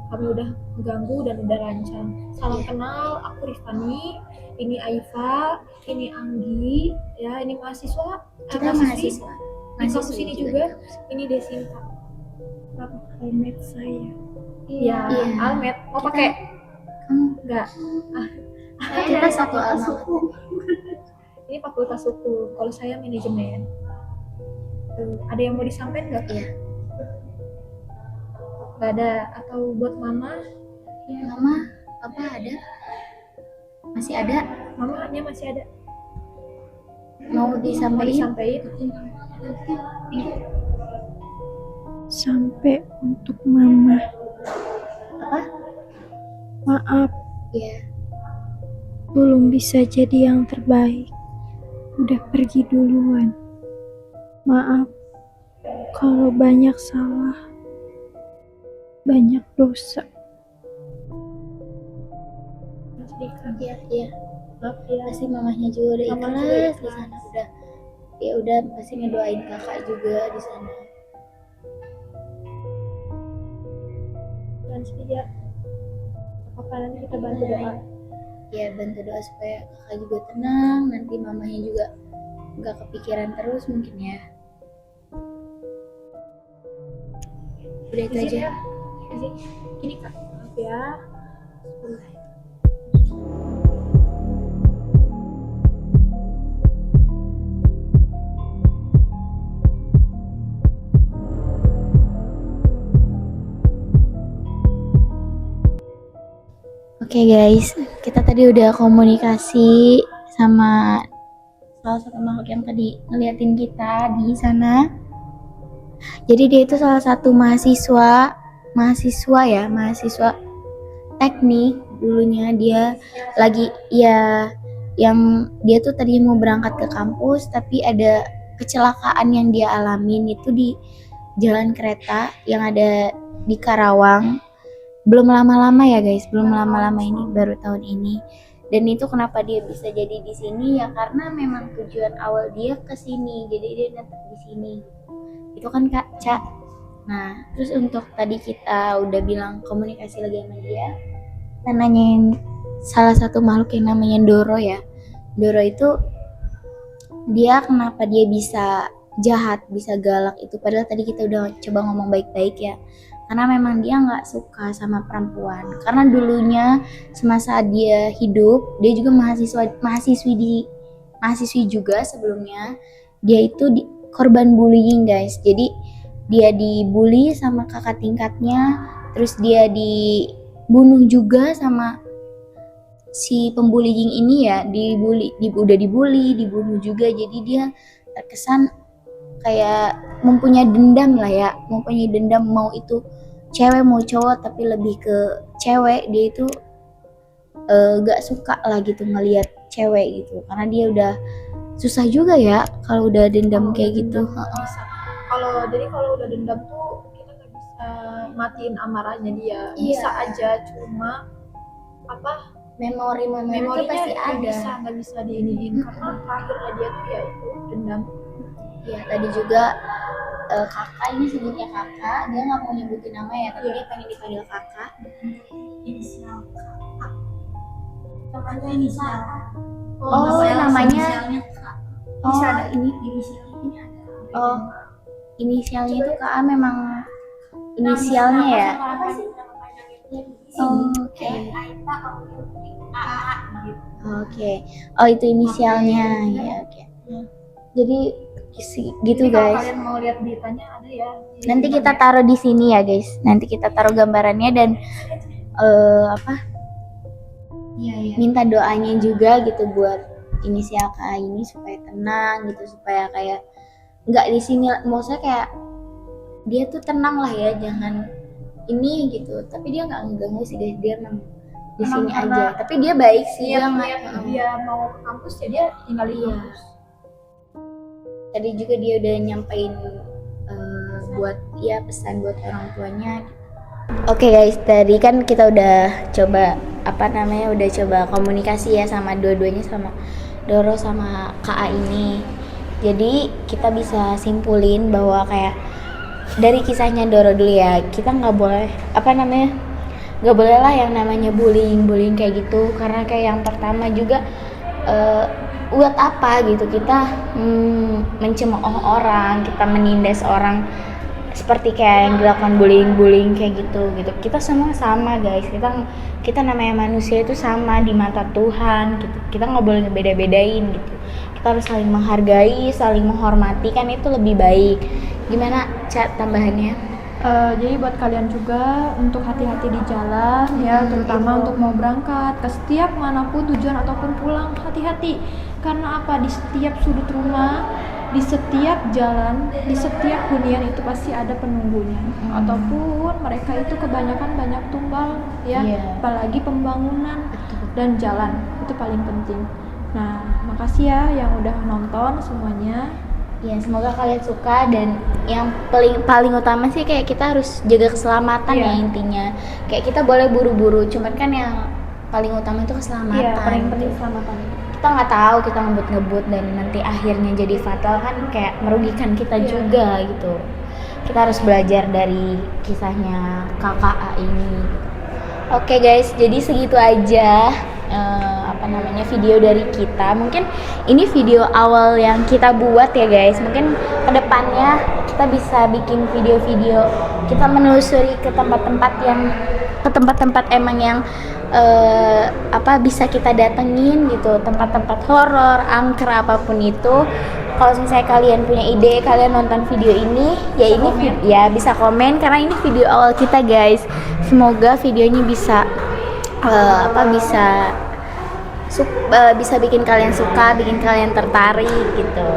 Kami udah mengganggu dan udah lancang. Salam kenal, aku Rifani, ini Aifa, ini Anggi, ya ini mahasiswa. Kita mahasiswa. Di kampus ini juga. Ini Desinta. Kenapa? Almet saya. Iya, Iya. Almet. Mau pakai? Enggak. Kita satu alma. Ini fakultas hukum. Kalau saya manajemen. Tuh, ada yang mau disampaikan nggak? Iya. Nggak ada. Atau buat mama? Mama, apa ada? Masih ada? Mamanya masih ada. Mau Mau disampaikan? disampaikan? Sampai untuk mama, Apa? maaf Iya. belum bisa jadi yang terbaik. udah pergi duluan. Maaf kalau banyak salah, banyak dosa. Iya. Maaf ya. Pasti mamahnya juga udah Mama ikhlas juga di ikhlas. sana, udah pasti ngedoain kakak juga di sana. Dan ya, apa nanti kita bantu doa. Ya bantu doa supaya kakak juga tenang, nanti mamahnya juga nggak kepikiran terus mungkin ya. Udah itu Izin aja. ya. Izin. Gini Kak. Maaf ya. Oke guys, kita tadi udah komunikasi sama salah satu makhluk yang tadi ngeliatin kita di sana. Jadi dia itu salah satu mahasiswa teknik. Dulunya dia lagi yang dia tuh tadi mau berangkat ke kampus, tapi ada kecelakaan yang dia alamin itu di jalan kereta yang ada di Karawang. Belum lama-lama ya guys, ini baru tahun ini. Dan itu kenapa dia bisa jadi di sini ya karena memang tujuan awal dia ke sini, jadi dia netep di sini. Itu kan Kak Ca. Nah, terus untuk tadi kita udah bilang komunikasi lagi sama dia, kita nanyain salah satu makhluk yang namanya Doro ya. Doro itu dia kenapa dia bisa jahat, bisa galak itu, padahal tadi kita udah coba ngomong baik-baik ya. Karena memang dia nggak suka sama perempuan. Karena dulunya semasa dia hidup, dia juga mahasiswi juga sebelumnya. Dia itu korban bullying guys. Jadi dia dibully sama kakak tingkatnya, terus dia dibunuh juga sama si pembullying ini ya. Udah dibully, dibunuh juga. Jadi dia terkesan kayak mempunyai dendam mau itu cewek mau cowok, tapi lebih ke cewek. Dia itu gak suka lah gitu ngelihat cewek gitu, karena dia udah susah juga ya kalau udah dendam kayak gitu. Kalau udah dendam tuh kita nggak bisa matiin amarahnya dia. Bisa aja, cuma Memorinya memorinya pasti ada. nggak bisa diiniin karena terakhirnya dia tuh ya itu dendam. Ya tadi juga kakak, ini sebutnya kakak, dia nggak mau nyebutin nama ya, tapi dia pengen dipanggil kakak. Inisial kakak. Namanya inisial. Namanya. Inisialnya itu KA memang inisialnya ya. Oke. Oh itu inisialnya ya. Oke. Jadi gitu Jadi kalau guys. kalian mau lihat beritanya ada ya. Nanti kita taruh di sini ya guys. Nanti kita taruh gambarannya dan minta doanya juga gitu buat inisial KA ini supaya tenang gitu, supaya kayak nggak di sini, maksudnya kayak dia tuh tenang lah ya, jangan ini gitu. Tapi dia nggak ngeganggu sih guys, dia emang di sini aja. Tapi dia baik sih, dia nggak. Dia mau ke kampus ya dia tinggal di kampus. Tadi juga dia udah nyampein buat ya pesan buat orang tuanya. Oke guys, tadi kan kita udah coba udah coba komunikasi ya sama dua-duanya, sama Doro sama KA ini. Jadi kita bisa simpulin bahwa kayak dari kisahnya Doro dulu ya, kita nggak boleh nggak boleh lah yang namanya bullying kayak gitu, karena kayak yang pertama juga buat apa gitu kita mencemooh orang, kita menindas orang seperti kayak yang dilakukan bullying kayak gitu. Kita semua sama guys, kita namanya manusia itu sama di mata Tuhan gitu. Kita nggak boleh ngebeda-bedain gitu. Kita harus saling menghargai, saling menghormati, kan itu lebih baik. Gimana Cat tambahannya? Jadi buat kalian juga untuk hati-hati di jalan ya, terutama untuk mau berangkat ke setiap manapun tujuan ataupun pulang, hati-hati. Karena apa? Di setiap sudut rumah, di setiap jalan, di setiap hunian itu pasti ada penunggunya. Ataupun mereka itu kebanyakan banyak tumbal ya, apalagi pembangunan dan jalan itu paling penting. Nah, makasih ya yang udah nonton semuanya. Ya, semoga kalian suka, dan yang paling utama sih kayak kita harus jaga keselamatan Iya. ya intinya. Kayak kita boleh buru-buru, cuman kan yang paling utama itu keselamatan. Iya, paling gitu. penting keselamatan. Kita nggak tahu kita ngebut-ngebut dan nanti akhirnya jadi fatal kan, kayak merugikan kita Iya. juga gitu. Kita harus belajar dari kisahnya KKA ini. Oke guys, jadi segitu aja video dari kita. Mungkin ini video awal yang kita buat ya guys. Mungkin kedepannya kita bisa bikin video-video kita menelusuri ke tempat-tempat emang yang bisa kita datengin gitu, tempat-tempat horor, angker, apapun itu. Kalau misalnya kalian punya ide, kalian nonton video ini, ya bisa komen karena ini video awal kita guys. Semoga videonya bisa bisa bikin kalian suka, bikin kalian tertarik gitu.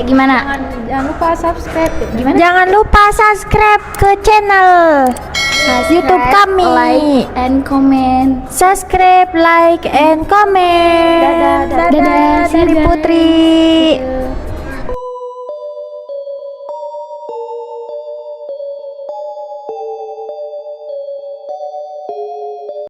Gimana? Jangan lupa subscribe. Gimana? Jangan lupa subscribe ke channel YouTube kami. Like and comment. Subscribe, like, and comment. Dadah. Dadah. See you dari guys. Putri.